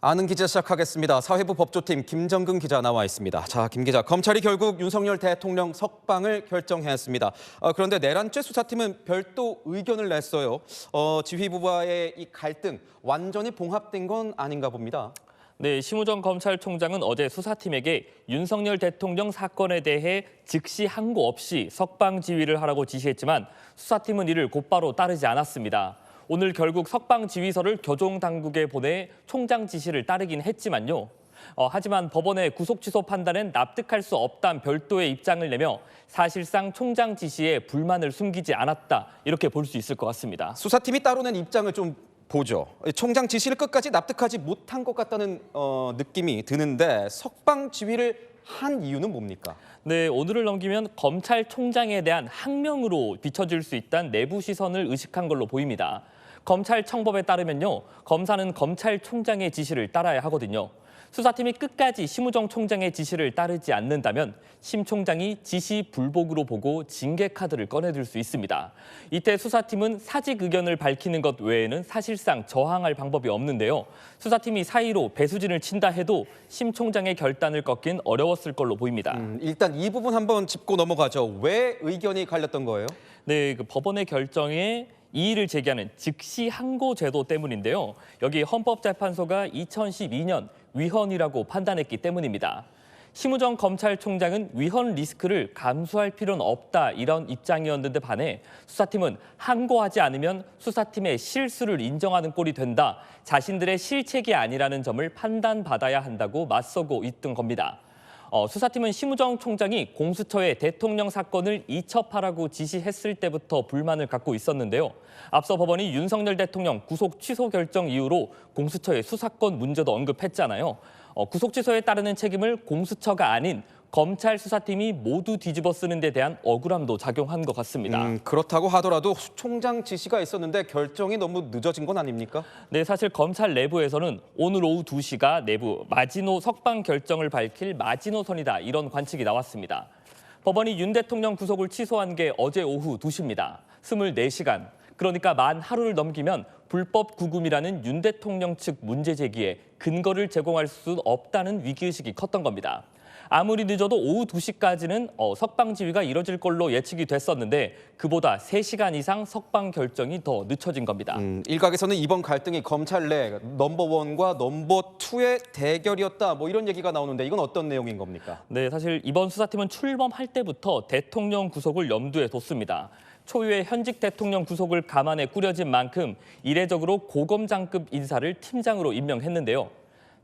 아는 기자 시작하겠습니다. 사회부 법조팀 김정근 기자 나와 있습니다. 자, 김 기자, 검찰이 결국 윤석열 대통령 석방을 결정했습니다. 그런데 내란죄 수사팀은 별도 의견을 냈어요. 지휘부와의 이 갈등 완전히 봉합된 건 아닌가 봅니다. 네, 심우정 검찰총장은 어제 수사팀에게 윤석열 대통령 사건에 대해 즉시 항고 없이 석방 지휘를 하라고 지시했지만 수사팀은 이를 곧바로 따르지 않았습니다. 오늘 결국 석방 지휘서를 교정 당국에 보내 총장 지시를 따르긴 했지만요. 하지만 법원의 구속 취소 판단엔 납득할 수 없다는 별도의 입장을 내며 사실상 총장 지시에 불만을 숨기지 않았다, 이렇게 볼 수 있을 것 같습니다. 수사팀이 따로 낸 입장을 좀 보죠. 총장 지시를 끝까지 납득하지 못한 것 같다는 느낌이 드는데 석방 지휘를 한 이유는 뭡니까? 네, 오늘을 넘기면 검찰총장에 대한 항명으로 비춰질 수 있다는 내부 시선을 의식한 걸로 보입니다. 검찰청법에 따르면요, 검사는 검찰총장의 지시를 따라야 하거든요. 수사팀이 끝까지 심우정 총장의 지시를 따르지 않는다면 심 총장이 지시 불복으로 보고 징계 카드를 꺼내들 수 있습니다. 이때 수사팀은 사직 의견을 밝히는 것 외에는 사실상 저항할 방법이 없는데요. 수사팀이 사의로 배수진을 친다 해도 심 총장의 결단을 꺾긴 어려웠을 걸로 보입니다. 일단 이 부분 한번 짚고 넘어가죠. 왜 의견이 갈렸던 거예요? 네, 법원의 결정에 이의를 제기하는 즉시 항고 제도 때문인데요. 여기 헌법재판소가 2012년 위헌이라고 판단했기 때문입니다. 심우정 검찰총장은 위헌 리스크를 감수할 필요는 없다, 이런 입장이었는데 반해 수사팀은 항고하지 않으면 수사팀의 실수를 인정하는 꼴이 된다, 자신들의 실책이 아니라는 점을 판단받아야 한다고 맞서고 있던 겁니다. 수사팀은 심우정 총장이 공수처에 대통령 사건을 이첩하라고 지시했을 때부터 불만을 갖고 있었는데요. 앞서 법원이 윤석열 대통령 구속 취소 결정 이후로 공수처의 수사권 문제도 언급했잖아요. 구속 취소에 따르는 책임을 공수처가 아닌 검찰 수사팀이 모두 뒤집어 쓰는 데 대한 억울함도 작용한 것 같습니다. 그렇다고 하더라도 총장 지시가 있었는데 결정이 너무 늦어진 건 아닙니까? 네, 사실 검찰 내부에서는 오늘 오후 2시가 내부 마지노 석방 결정을 밝힐 마지노선이다, 이런 관측이 나왔습니다. 법원이 윤 대통령 구속을 취소한 게 어제 오후 2시입니다. 24시간. 그러니까 만 하루를 넘기면 불법 구금이라는 윤 대통령 측 문제 제기에 근거를 제공할 수 없다는 위기의식이 컸던 겁니다. 아무리 늦어도 오후 2시까지는 석방 지휘가 이뤄질 걸로 예측이 됐었는데 그보다 3시간 이상 석방 결정이 더 늦춰진 겁니다. 일각에서는 이번 갈등이 검찰 내 넘버1과 넘버2의 대결이었다, 뭐 이런 얘기가 나오는데 이건 어떤 내용인 겁니까? 네, 사실 이번 수사팀은 출범할 때부터 대통령 구속을 염두에 뒀습니다. 초유의 현직 대통령 구속을 감안해 꾸려진 만큼 이례적으로 고검장급 인사를 팀장으로 임명했는데요.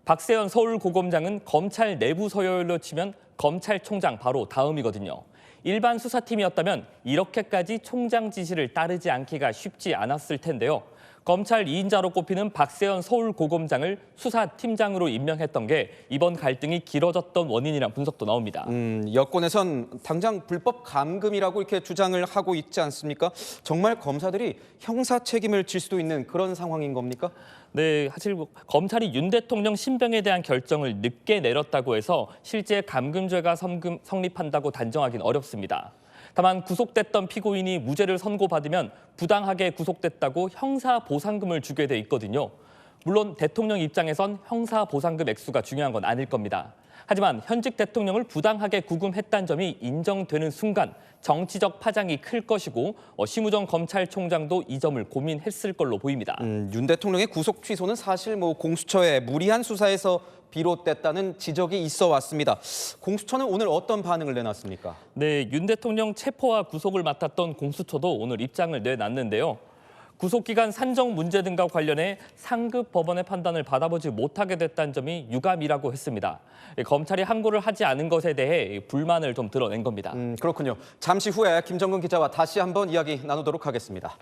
박세현 서울고검장은 검찰 내부 서열로 치면 검찰총장 바로 다음이거든요. 일반 수사팀이었다면 이렇게까지 총장 지시를 따르지 않기가 쉽지 않았을 텐데요. 검찰 2인자로 꼽히는 박세현 서울고검장을 수사팀장으로 임명했던 게 이번 갈등이 길어졌던 원인이란 분석도 나옵니다. 여권에선 당장 불법 감금이라고 이렇게 주장을 하고 있지 않습니까? 정말 검사들이 형사 책임을 질 수도 있는 그런 상황인 겁니까? 네, 사실 검찰이 윤 대통령 신병에 대한 결정을 늦게 내렸다고 해서 실제 감금죄가 성립한다고 단정하기는 어렵습니다. 다만 구속됐던 피고인이 무죄를 선고받으면 부당하게 구속됐다고 형사보상금을 주게 돼 있거든요. 물론 대통령 입장에선 형사보상금 액수가 중요한 건 아닐 겁니다. 하지만 현직 대통령을 부당하게 구금했다는 점이 인정되는 순간 정치적 파장이 클 것이고 심우정 검찰총장도 이 점을 고민했을 걸로 보입니다. 윤 대통령의 구속 취소는 사실 공수처의 무리한 수사에서 비롯됐다는 지적이 있어 왔습니다. 공수처는 오늘 어떤 반응을 내놨습니까? 네, 윤 대통령 체포와 구속을 맡았던 공수처도 오늘 입장을 내놨는데요. 구속기간 산정 문제 등과 관련해 상급 법원의 판단을 받아보지 못하게 됐다는 점이 유감이라고 했습니다. 검찰이 항고를 하지 않은 것에 대해 불만을 좀 드러낸 겁니다. 그렇군요. 잠시 후에 김정근 기자와 다시 한번 이야기 나누도록 하겠습니다.